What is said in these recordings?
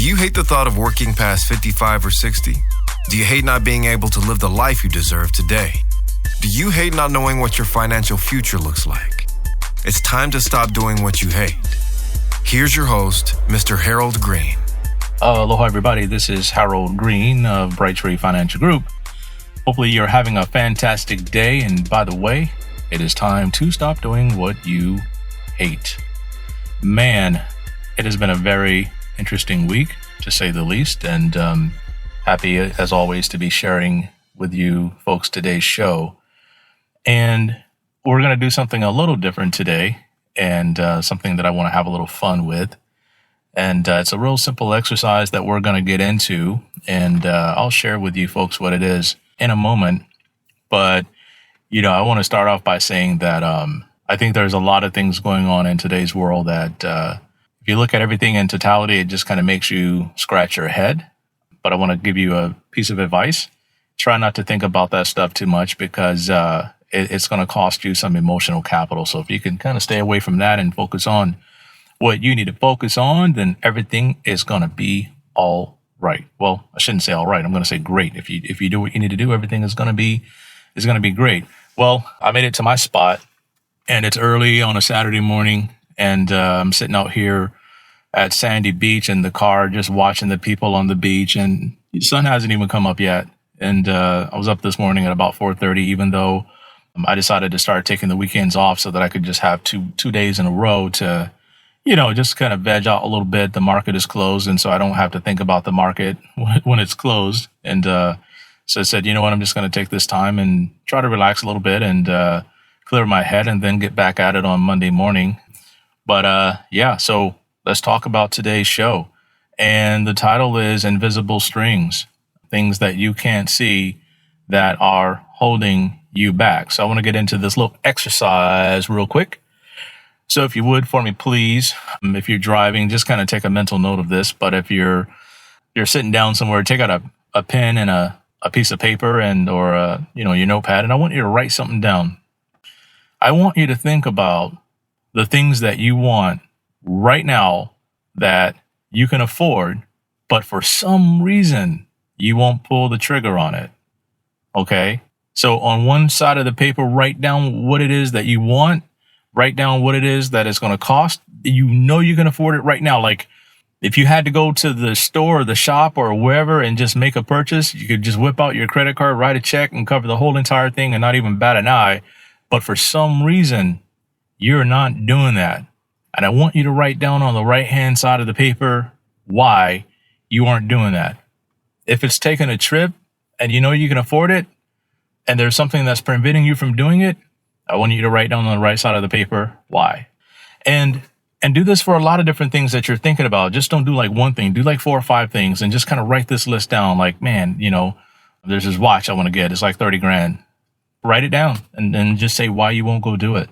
you hate the thought of working past 55 or 60? Do you hate not being able to live the life you deserve today? Do you hate not knowing what your financial future looks like? It's time to stop doing what you hate. Here's your host, Mr. Harold Green. Aloha, everybody. This is Harold Green of Brightree Financial Group. Hopefully you're having a fantastic day. And by the way, it is time to stop doing what you hate. Man, it has been a very interesting week, to say the least. And happy, as always, to be sharing with you folks today's show. And we're going to do something a little different today, and something that I want to have a little fun with. And it's a real simple exercise that we're going to get into, and I'll share with you folks what it is in a moment. But, I want to start off by saying that I think there's a lot of things going on in today's world that if you look at everything in totality, it just kind of makes you scratch your head. But I want to give you a piece of advice. Try not to think about that stuff too much, because it's going to cost you some emotional capital. So if you can kind of stay away from that and focus on what you need to focus on, then everything is going to be all right. Well, I shouldn't say all right. I'm going to say great. If you do what you need to do, everything is going to be great. Well, I made it to my spot, and it's early on a Saturday morning, and I'm sitting out here at Sandy Beach in the car, just watching the people on the beach, and the sun hasn't even come up yet. And I was up this morning at about 4:30, even though I decided to start taking the weekends off so that I could just have two days in a row to just kind of veg out a little bit. The market is closed, and so I don't have to think about the market when it's closed. And so I said, I'm just going to take this time and try to relax a little bit and clear my head, and then get back at it on Monday morning. But so let's talk about today's show. And the title is Invisible Strings, things that you can't see that are holding you back. So I want to get into this little exercise real quick. So if you would, for me, please, if you're driving, just kind of take a mental note of this. But if you're sitting down somewhere, take out a pen and a piece of paper or your notepad, and I want you to write something down. I want you to think about the things that you want right now that you can afford, but for some reason you won't pull the trigger on it. Okay? So on one side of the paper, write down what it is that you want. Write down what it is that it's going to cost. You can afford it right now. Like if you had to go to the store or the shop or wherever and just make a purchase, you could just whip out your credit card, write a check, and cover the whole entire thing and not even bat an eye. But for some reason, you're not doing that. And I want you to write down on the right-hand side of the paper why you aren't doing that. If it's taking a trip and you can afford it, and there's something that's preventing you from doing it, I want you to write down on the right side of the paper why. And do this for a lot of different things that you're thinking about. Just don't do like one thing. Do like 4 or 5 things, and just kind of write this list down. Like, man, there's this watch I want to get. It's like $30,000. Write it down and then just say why you won't go do it.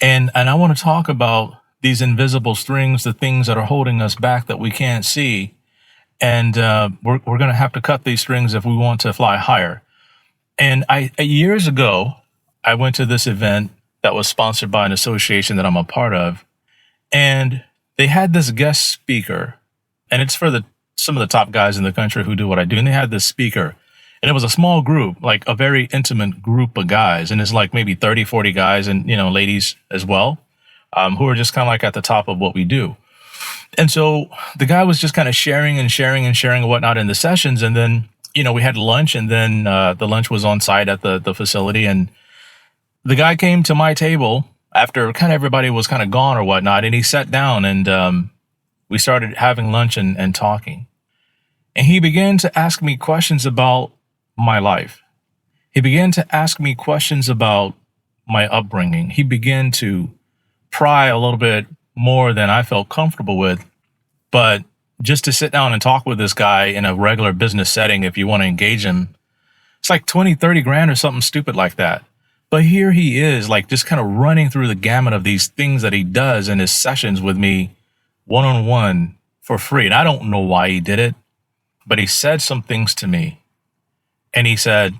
And I want to talk about these invisible strings, the things that are holding us back that we can't see. And we're going to have to cut these strings if we want to fly higher. And years ago, I went to this event that was sponsored by an association that I'm a part of, and they had this guest speaker, and it's for some of the top guys in the country who do what I do. And they had this speaker, and it was a small group, like a very intimate group of guys. And it's like maybe 30, 40 guys and, ladies as well, who are just kind of like at the top of what we do. And so the guy was just kind of sharing and whatnot in the sessions. And then, we had lunch, and then the lunch was on site at the facility. And the guy came to my table after kind of everybody was kind of gone or whatnot, and he sat down, and we started having lunch and talking. And he began to ask me questions about my life. He began to ask me questions about my upbringing. He began to pry a little bit more than I felt comfortable with. But just to sit down and talk with this guy in a regular business setting, if you want to engage him, it's like 20, 30 grand or something stupid like that. But here he is, like just kind of running through the gamut of these things that he does in his sessions with me one-on-one for free. And I don't know why he did it, but he said some things to me. And he said,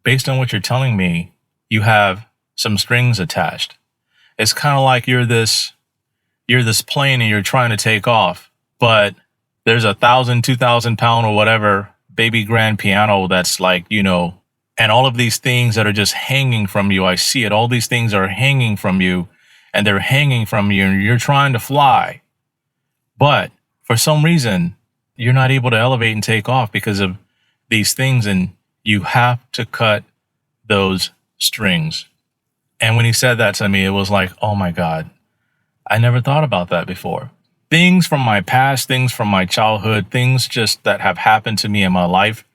based on what you're telling me, you have some strings attached. It's kind of like you're this plane and you're trying to take off, but there's 1,000, 2,000 pound or whatever baby grand piano that's like, and all of these things that are just hanging from you. I see it. All these things are hanging from you, and they're hanging from you, and you're trying to fly. But for some reason, you're not able to elevate and take off because of these things, and you have to cut those strings. And when he said that to me, it was like, oh my God, I never thought about that before. Things from my past, things from my childhood, things just that have happened to me in my life.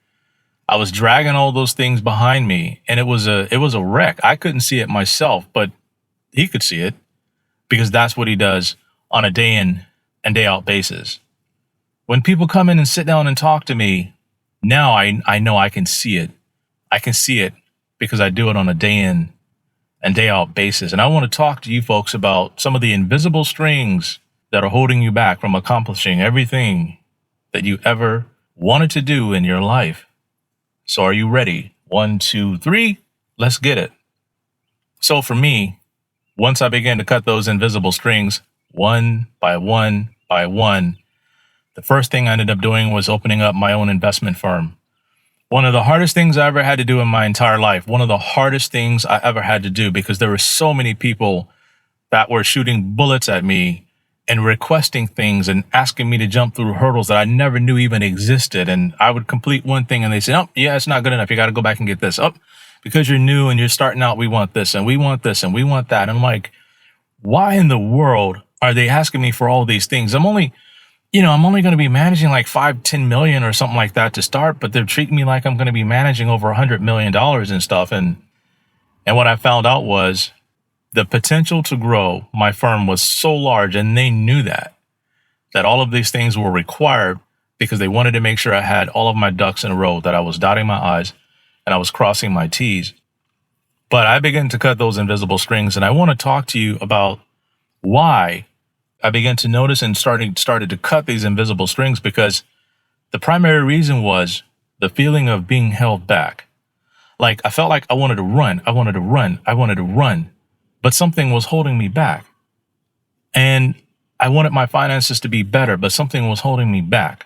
I was dragging all those things behind me, and it was a wreck. I couldn't see it myself, but he could see it because that's what he does on a day in and day out basis. When people come in and sit down and talk to me, now I know I can see it. I can see it because I do it on a day in and day out basis. And I want to talk to you folks about some of the invisible strings that are holding you back from accomplishing everything that you ever wanted to do in your life. So are you ready? 1, 2, 3, let's get it. So for me, once I began to cut those invisible strings, one by one by one, the first thing I ended up doing was opening up my own investment firm. One of the hardest things I ever had to do in my entire life. One of the hardest things I ever had to do because there were so many people that were shooting bullets at me and requesting things and asking me to jump through hurdles that I never knew even existed. And I would complete one thing and they say, oh, yeah, it's not good enough. You got to go back and get this. Oh, because you're new and you're starting out, we want this and we want this and we want that. And I'm like, why in the world are they asking me for all these things? I'm only going to be managing like 5-10 million or something like that to start, but they're treating me like I'm going to be managing over $100 million and stuff. And what I found out was the potential to grow my firm was so large, and they knew that all of these things were required because they wanted to make sure I had all of my ducks in a row, that I was dotting my I's and I was crossing my T's. But I began to cut those invisible strings, and I want to talk to you about why I began to notice and started to cut these invisible strings, because the primary reason was the feeling of being held back. Like I felt like I wanted to run, but something was holding me back. And I wanted my finances to be better, but something was holding me back.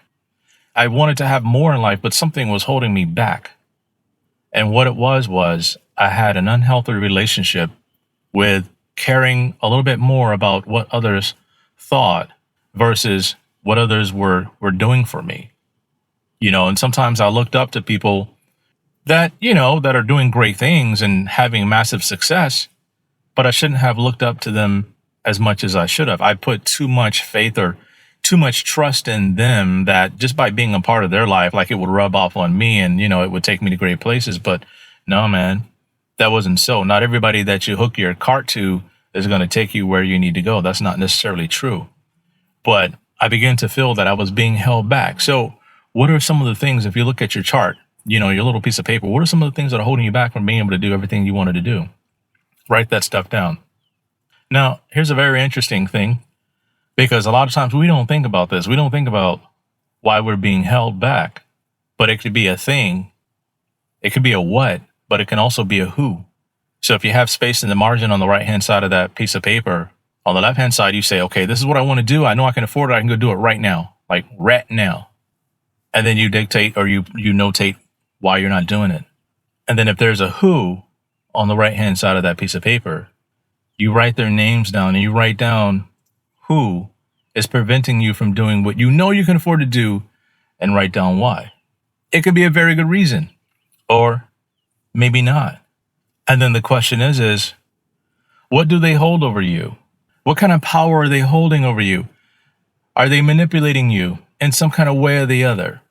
I wanted to have more in life, but something was holding me back. And what it was I had an unhealthy relationship with caring a little bit more about what others thought versus what others were doing for me. And sometimes I looked up to people that are doing great things and having massive success, but I shouldn't have looked up to them as much as I should have. I put too much faith or too much trust in them that just by being a part of their life, like it would rub off on me and, it would take me to great places. But no, man, that wasn't so. Not everybody that you hook your cart to is going to take you where you need to go. That's not necessarily true. But I began to feel that I was being held back. So what are some of the things, if you look at your chart, your little piece of paper, what are some of the things that are holding you back from being able to do everything you wanted to do? Write that stuff down. Now, here's a very interesting thing, because a lot of times we don't think about this. We don't think about why we're being held back, but it could be a thing. It could be a what, but it can also be a who. So if you have space in the margin on the right-hand side of that piece of paper, on the left-hand side, you say, okay, this is what I want to do. I know I can afford it. I can go do it right now, like right now. And then you dictate or you notate why you're not doing it. And then if there's a who on the right-hand side of that piece of paper, you write their names down and you write down who is preventing you from doing what you know you can afford to do, and write down why. It could be a very good reason, or maybe not. And then the question is what do they hold over you? What kind of power are they holding over you? Are they manipulating you in some kind of way or the other?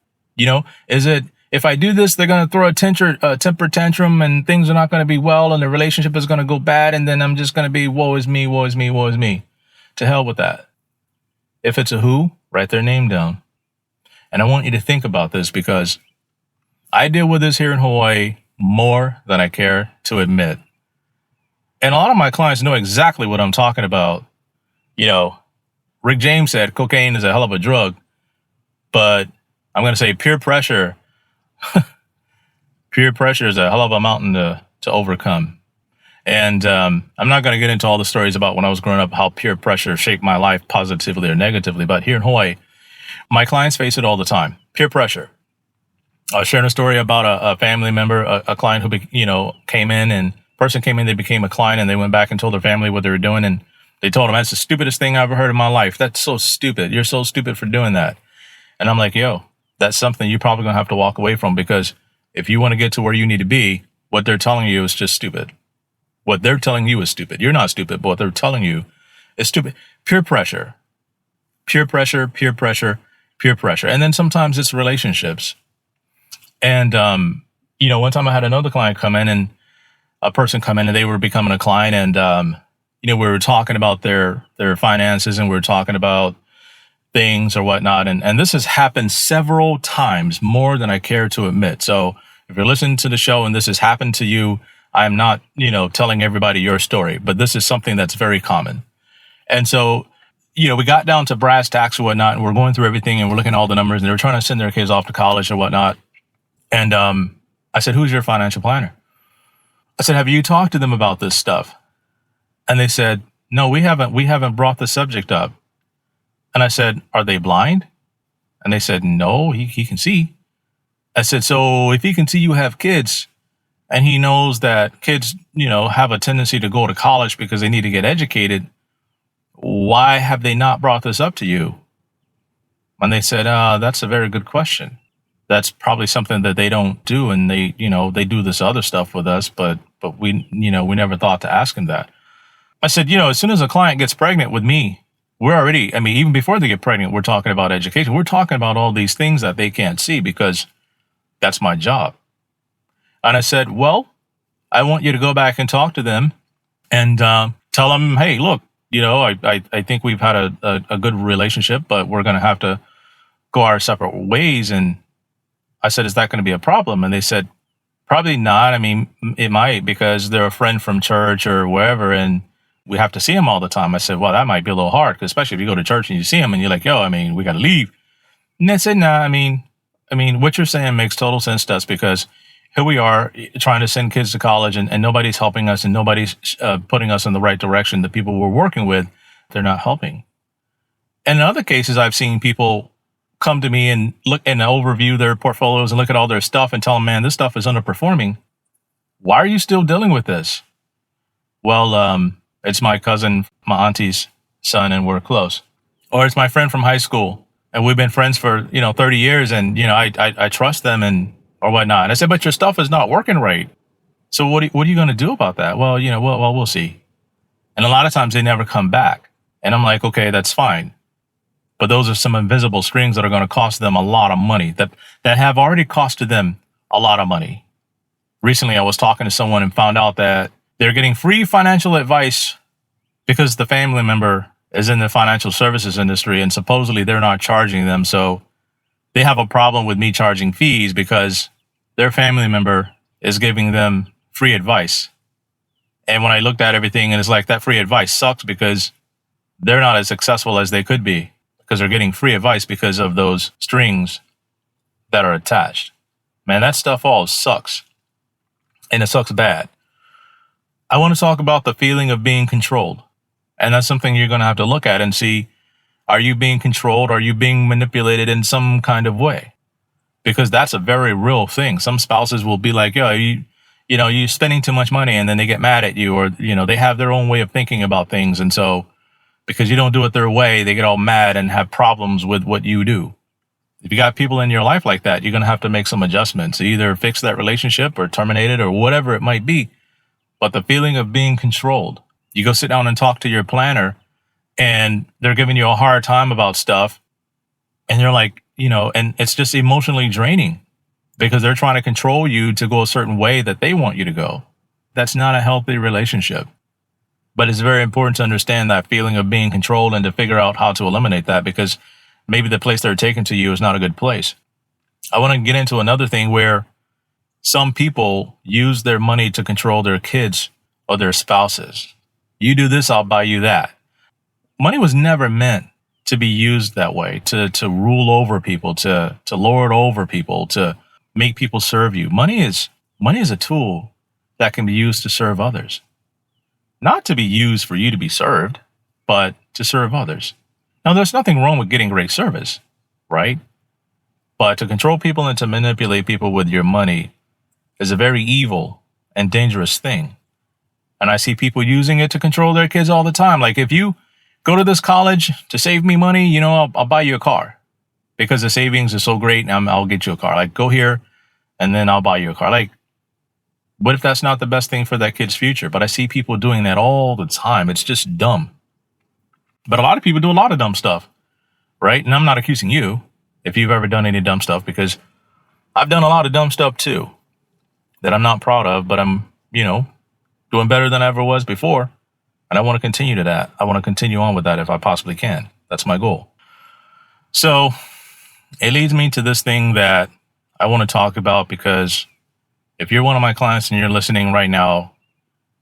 Is it, if I do this, they're going to throw a temper tantrum and things are not going to be well and the relationship is going to go bad, and then I'm just going to be, woe is me, woe is me, woe is me. To hell with that. If it's a who, write their name down. And I want you to think about this, because I deal with this here in Hawaii more than I care to admit. And a lot of my clients know exactly what I'm talking about. Rick James said cocaine is a hell of a drug, but I'm going to say peer pressure. Peer pressure is a hell of a mountain to overcome. And I'm not going to get into all the stories about when I was growing up, how peer pressure shaped my life positively or negatively. But here in Hawaii, My clients face it all the time. Peer pressure. I was sharing a story about a family member, a client who, came in, and person came in, they became a client, and they went back and told their family what they were doing. And they told them, that's the stupidest thing I ever heard in my life. That's so stupid. You're so stupid for doing that. And I'm like, yo, that's something you're probably going to have to walk away from, because if you want to get to where you need to be, what they're telling you is just stupid. What they're telling you is stupid. You're not stupid, but what they're telling you is stupid. Peer pressure, peer pressure, peer pressure, peer pressure. And then sometimes it's relationships. And, one time I had another client come in, and a person come in, and they were becoming a client. And, we were talking about their finances, and we were talking about things or whatnot. And this has happened several times, more than I care to admit. So if you're listening to the show and this has happened to you, I'm not, telling everybody your story, but this is something that's very common. And so, we got down to brass tacks or whatnot, and we're going through everything, and we're looking at all the numbers, and they were trying to send their kids off to college or whatnot. And I said, who's your financial planner? I said, have you talked to them about this stuff? And they said, no, we haven't brought the subject up. And I said, are they blind? And they said, no, he can see. I said, so if he can see you have kids, and he knows that kids, have a tendency to go to college because they need to get educated, why have they not brought this up to you? And they said, that's a very good question. That's probably something that they don't do. And they do this other stuff with us, but we never thought to ask them that. I said, as soon as a client gets pregnant with me, we're already, even before they get pregnant, we're talking about education. We're talking about all these things that they can't see, because that's my job. And I said, well, I want you to go back and talk to them and tell them, hey, look, I think we've had a good relationship, but we're going to have to go our separate ways. And I said, is that going to be a problem? And they said, probably not. It might, because they're a friend from church or wherever, and we have to see them all the time. I said, well, that might be a little hard, because especially if you go to church and you see them and you're like, yo, we got to leave. And they said, nah, what you're saying makes total sense to us, because here we are trying to send kids to college, and nobody's helping us, and nobody's putting us in the right direction. The people we're working with, they're not helping. And in other cases, I've seen people come to me and look and overview their portfolios and look at all their stuff and tell them, man, this stuff is underperforming. Why are you still dealing with this? Well, it's my cousin, my auntie's son, and we're close. Or it's my friend from high school, and we've been friends for, 30 years, and, I trust them and or whatnot. And I said, but your stuff is not working right. So what are you going to do about that? Well, we'll see. And a lot of times they never come back. And I'm like, okay, that's fine. But those are some invisible strings that are going to cost them a lot of money, that have already costed them a lot of money. Recently, I was talking to someone and found out that they're getting free financial advice because the family member is in the financial services industry, and supposedly they're not charging them. So they have a problem with me charging fees because their family member is giving them free advice. And when I looked at everything, and it's like, that free advice sucks, because they're not as successful as they could be, because they're getting free advice because of those strings that are attached. Man, that stuff all sucks. And it sucks bad. I want to talk about the feeling of being controlled. And that's something you're going to have to look at and see, are you being controlled? Are you being manipulated in some kind of way? Because that's a very real thing. Some spouses will be like, yo, you're spending too much money, and then they get mad at you, or, they have their own way of thinking about things. And so because you don't do it their way, they get all mad and have problems with what you do. If you got people in your life like that, you're going to have to make some adjustments, either fix that relationship or terminate it or whatever it might be. But the feeling of being controlled, you go sit down and talk to your planner, and they're giving you a hard time about stuff. And you're like, and it's just emotionally draining, because they're trying to control you to go a certain way that they want you to go. That's not a healthy relationship. But it's very important to understand that feeling of being controlled and to figure out how to eliminate that, because maybe the place they're taking to you is not a good place. I want to get into another thing where some people use their money to control their kids or their spouses. You do this, I'll buy you that. Money was never meant to be used that way, to rule over people, to lord over people, to make people serve you. Money is a tool that can be used to serve others. Not to be used for you to be served, but to serve others. Now, there's nothing wrong with getting great service. right? But to control people and to manipulate people with your money is a very evil and dangerous thing. And I see people using it to control their kids all the time. Like, if you go to this college to save me money, you know, I'll buy you a car because the savings is so great. And I'll get you a car. Like, go here and then I'll buy you a car. Like, what if that's not the best thing for that kid's future? But I see people doing that all the time. It's just dumb. But a lot of people do a lot of dumb stuff, right? And I'm not accusing you if you've ever done any dumb stuff, because I've done a lot of dumb stuff too that I'm not proud of, but I'm, you know, doing better than I ever was before. And I want to continue to that. I want to continue on with that if I possibly can. That's my goal. So it leads me to this thing that I want to talk about, because if you're one of my clients and you're listening right now,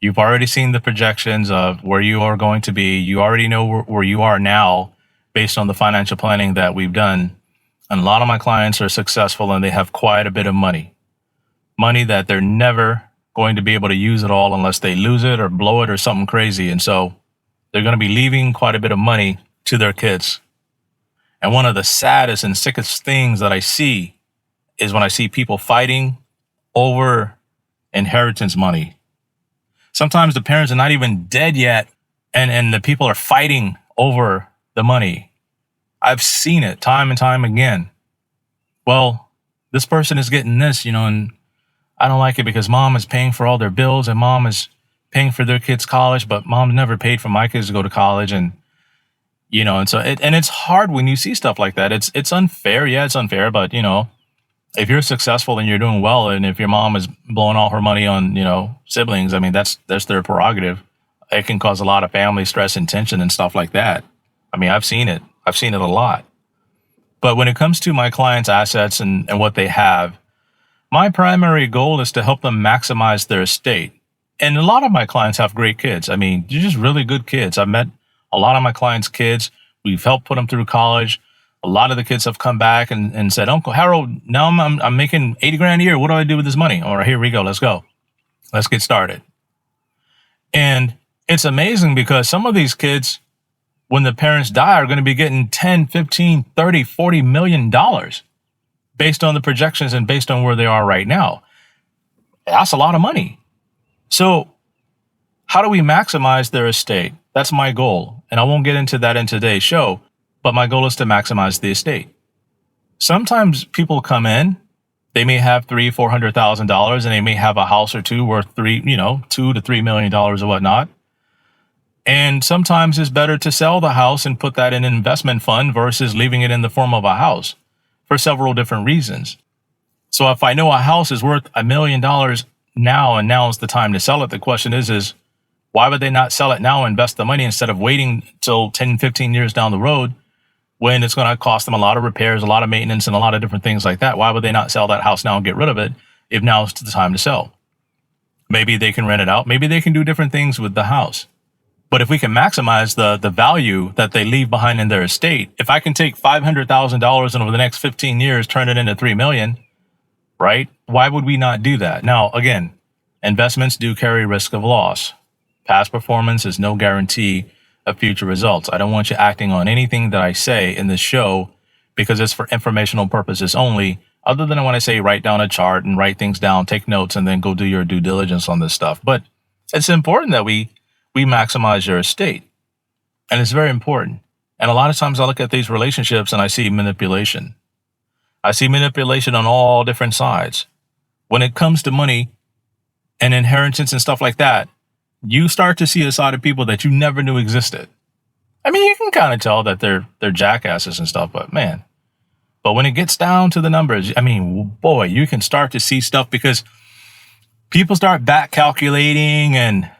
you've already seen the projections of where you are going to be. You already know where you are now based on the financial planning that we've done. And a lot of my clients are successful and they have quite a bit of money that they're never going to be able to use it all unless they lose it or blow it or something crazy. And so they're going to be leaving quite a bit of money to their kids. And one of the saddest and sickest things that I see is when I see people fighting over inheritance money. Sometimes the parents are not even dead yet, and the people are fighting over the money. I've seen it time and time again. Well, this person is getting this, you know, and I don't like it because mom is paying for all their bills and mom is paying for their kids' college, but mom never paid for my kids to go to college. And, you know, and so it's hard when you see stuff like that. It's unfair. Yeah, it's unfair. But, you know, if you're successful and you're doing well, and if your mom is blowing all her money on, you know, siblings, I mean, that's their prerogative. It can cause a lot of family stress and tension and stuff like that. I mean, I've seen it. I've seen it a lot. But when it comes to my clients' assets and what they have, my primary goal is to help them maximize their estate. And a lot of my clients have great kids. I mean, they're just really good kids. I've met a lot of my clients' kids. We've helped put them through college. A lot of the kids have come back and said, Uncle Harold, now I'm making 80 grand a year. What do I do with this money? All right, here we go. Let's go. Let's get started. And it's amazing because some of these kids, when the parents die, are going to be getting 10, 15, 30, 40 million dollars based on the projections and based on where they are right now. That's a lot of money. So how do we maximize their estate? That's my goal. And I won't get into that in today's show. But my goal is to maximize the estate. Sometimes people come in, they may have $300,000-$400,000, and they may have a house or two worth $2 to $3 million or whatnot. And sometimes it's better to sell the house and put that in an investment fund versus leaving it in the form of a house for several different reasons. So if I know a house is worth $1 million now, and now is the time to sell it, the question is why would they not sell it now and invest the money instead of waiting till 10, 15 years down the road, when it's going to cost them a lot of repairs, a lot of maintenance, and a lot of different things like that? Why would they not sell that house now and get rid of it if now is the time to sell? Maybe they can rent it out. Maybe they can do different things with the house. But if we can maximize the value that they leave behind in their estate, if I can take $500,000 and over the next 15 years turn it into $3 million, right? Why would we not do that? Now, again, investments do carry risk of loss. Past performance is no guarantee of future results. I don't want you acting on anything that I say in this show because it's for informational purposes only, other than when I say write down a chart and write things down, take notes, and then go do your due diligence on this stuff. But it's important that we maximize your estate. And it's very important. And a lot of times I look at these relationships and I see manipulation. I see manipulation on all different sides. When it comes to money and inheritance and stuff like that, you start to see a side of people that you never knew existed. I mean, you can kind of tell that they're jackasses and stuff, but when it gets down to the numbers, I mean, boy, you can start to see stuff because people start back calculating and,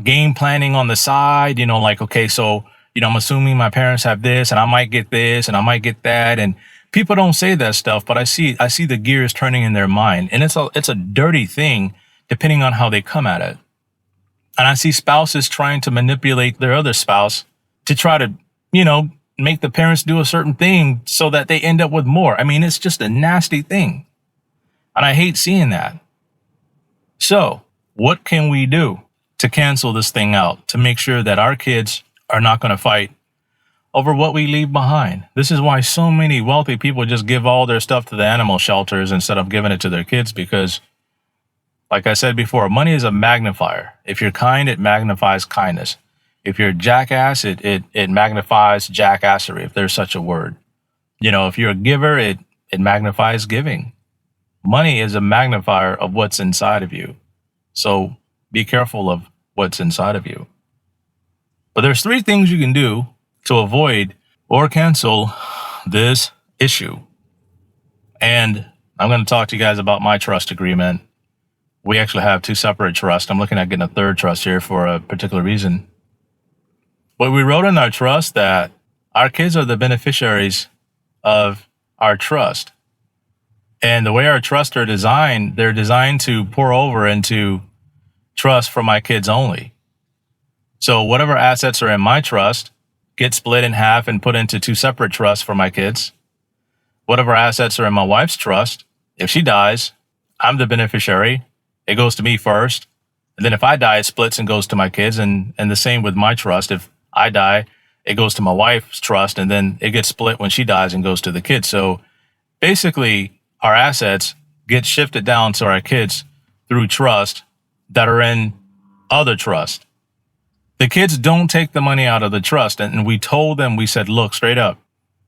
game planning on the side, like, okay, so, I'm assuming my parents have this and I might get this and I might get that. And people don't say that stuff, but I see the gears turning in their mind, and it's a dirty thing depending on how they come at it. And I see spouses trying to manipulate their other spouse to try to, make the parents do a certain thing so that they end up with more. I mean, it's just a nasty thing. And I hate seeing that. So what can we do to cancel this thing out, to make sure that our kids are not going to fight over what we leave behind. This is why so many wealthy people just give all their stuff to the animal shelters instead of giving it to their kids, because, like I said before, money is a magnifier. If you're kind, it magnifies kindness. If you're a jackass, it magnifies jackassery, if there's such a word. If you're a giver, it magnifies giving. Money is a magnifier of what's inside of you. So be careful of what's inside of you. But there's 3 things you can do to avoid or cancel this issue. And I'm going to talk to you guys about my trust agreement. We actually have 2 separate trusts. I'm looking at getting a 3rd trust here for a particular reason. But we wrote in our trust that our kids are the beneficiaries of our trust. And the way our trusts are designed, they're designed to pour over into trust for my kids only. So whatever assets are in my trust get split in half and put into 2 separate trusts for my kids. Whatever assets are in my wife's trust, if she dies, I'm the beneficiary. It goes to me first. And then if I die, it splits and goes to my kids. And the same with my trust. If I die, it goes to my wife's trust, and then it gets split when she dies and goes to the kids. So basically, our assets get shifted down to our kids through trust that are in other trust. The kids don't take the money out of the trust. And we told them, we said, look, straight up,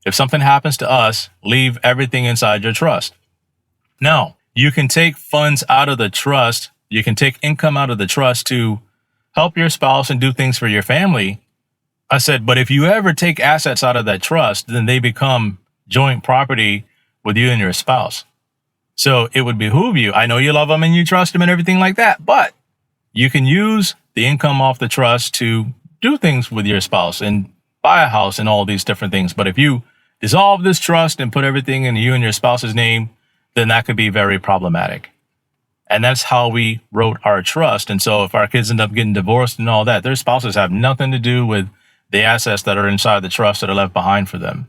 if something happens to us, leave everything inside your trust. Now, you can take funds out of the trust. You can take income out of the trust to help your spouse and do things for your family. I said, but if you ever take assets out of that trust, then they become joint property with you and your spouse. So it would behoove you. I know you love them and you trust them and everything like that, but you can use the income off the trust to do things with your spouse and buy a house and all these different things. But if you dissolve this trust and put everything in you and your spouse's name, then that could be very problematic. And that's how we wrote our trust. And so if our kids end up getting divorced and all that, their spouses have nothing to do with the assets that are inside the trust that are left behind for them.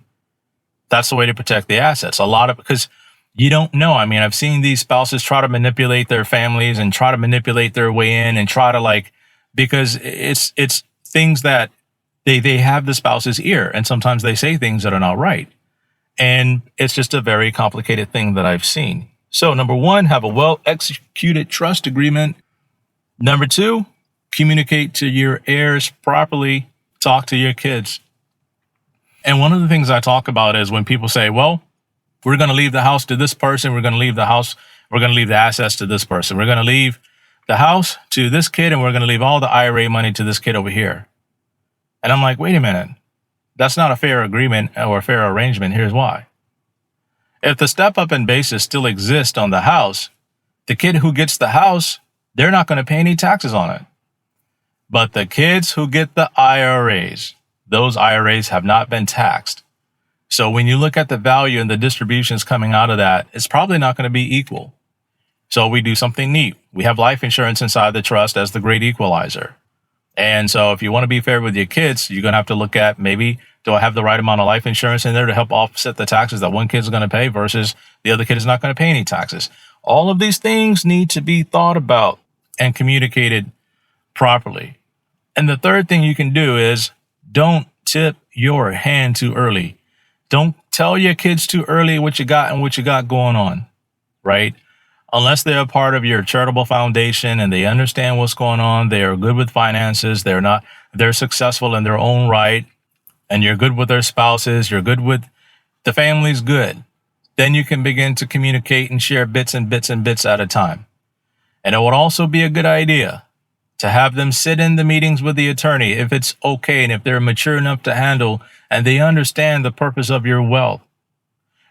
That's the way to protect the assets. Because you don't know. I mean, I've seen these spouses try to manipulate their families and try to manipulate their way in and try to because it's things that they have the spouse's ear, and sometimes they say things that are not right. And it's just a very complicated thing that I've seen. So 1, have a well-executed trust agreement. 2, communicate to your heirs properly. Talk to your kids. And one of the things I talk about is when people say, well, we're going to leave the house to this person. We're going to leave the assets to this person. We're going to leave the house to this kid, and we're going to leave all the IRA money to this kid over here. And I'm like, wait a minute. That's not a fair agreement or a fair arrangement. Here's why. If the step up in basis still exists on the house, the kid who gets the house, they're not going to pay any taxes on it. But the kids who get the IRAs, those IRAs have not been taxed. So when you look at the value and the distributions coming out of that, it's probably not going to be equal. So we do something neat. We have life insurance inside the trust as the great equalizer. And so if you want to be fair with your kids, you're going to have to look at maybe, do I have the right amount of life insurance in there to help offset the taxes that one kid's going to pay versus the other kid is not going to pay any taxes? All of these things need to be thought about and communicated properly. And the 3rd thing you can do is don't tip your hand too early. Don't tell your kids too early what you got and what you got going on, right? Unless they're a part of your charitable foundation and they understand what's going on, they are good with finances, they're successful in their own right, and you're good with their spouses, you're good with the family's good, then you can begin to communicate and share bits and bits and bits at a time. And it would also be a good idea to have them sit in the meetings with the attorney if it's okay and if they're mature enough to handle and they understand the purpose of your wealth.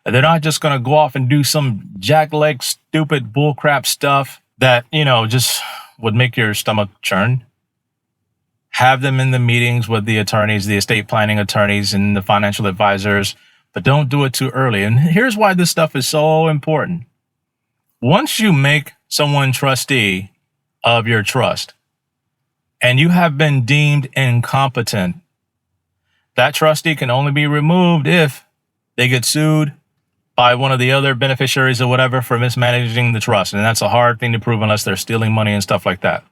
And they're not just going to go off and do some jackleg, stupid bullcrap stuff that, just would make your stomach churn. Have them in the meetings with the attorneys, the estate planning attorneys and the financial advisors, but don't do it too early. And here's why this stuff is so important. Once you make someone trustee of your trust, and you have been deemed incompetent, that trustee can only be removed if they get sued by one of the other beneficiaries or whatever for mismanaging the trust. And that's a hard thing to prove unless they're stealing money and stuff like that.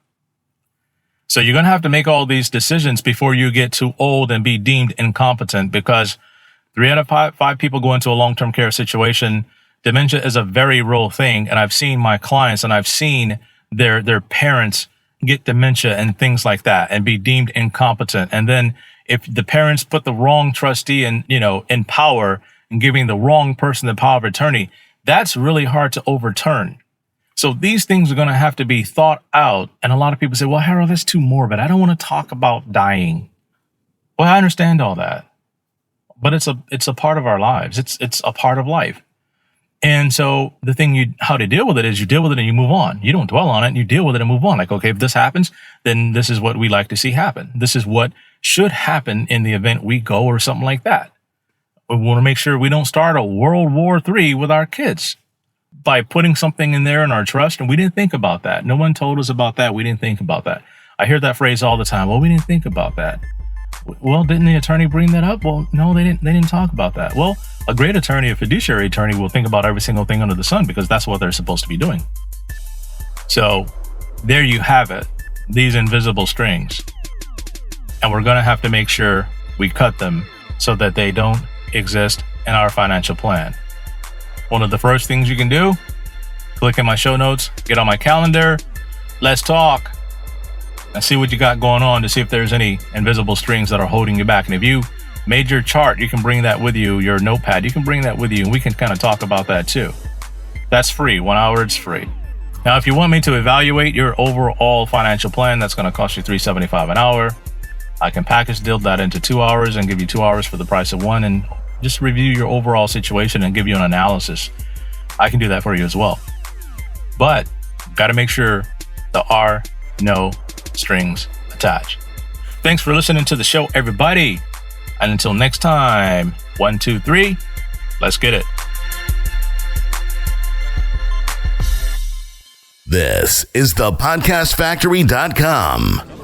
So you're going to have to make all these decisions before you get too old and be deemed incompetent, because 3 out of 5 people go into a long-term care situation. Dementia is a very real thing. And I've seen my clients and I've seen their parents get dementia and things like that and be deemed incompetent. And then if the parents put the wrong trustee in power and giving the wrong person the power of attorney, that's really hard to overturn. So these things are going to have to be thought out. And a lot of people say, well, Harold, that's too morbid. I don't want to talk about dying. Well, I understand all that, but it's a part of our lives. It's a part of life. And so the thing how to deal with it is you deal with it and you move on. You don't dwell on it and you deal with it and move on. Like, okay, if this happens, then this is what we like to see happen. This is what should happen in the event we go or something like that. We want to make sure we don't start a World War III with our kids by putting something in there in our trust. And we didn't think about that. No one told us about that. We didn't think about that. I hear that phrase all the time. Well, we didn't think about that. Well, didn't the attorney bring that up? Well, no, they didn't talk about that. Well, a great attorney, a fiduciary attorney, will think about every single thing under the sun because that's what they're supposed to be doing. So there you have it, these invisible strings. And we're going to have to make sure we cut them so that they don't exist in our financial plan. One of the first things you can do, click in my show notes, get on my calendar, let's talk, and see what you got going on to see if there's any invisible strings that are holding you back. And if you made your chart, you can bring that with you, your notepad, you can bring that with you, and we can kind of talk about that too. That's free. 1 hour, it's free. Now, if you want me to evaluate your overall financial plan, that's going to cost you $375 an hour. I can package deal that into 2 hours and give you 2 hours for the price of one, and just review your overall situation and give you an analysis. I can do that for you as well. But got to make sure there are no strings attached. Thanks for listening to the show, everybody. And until next time, 1, 2, 3, let's get it. This is thepodcastfactory.com.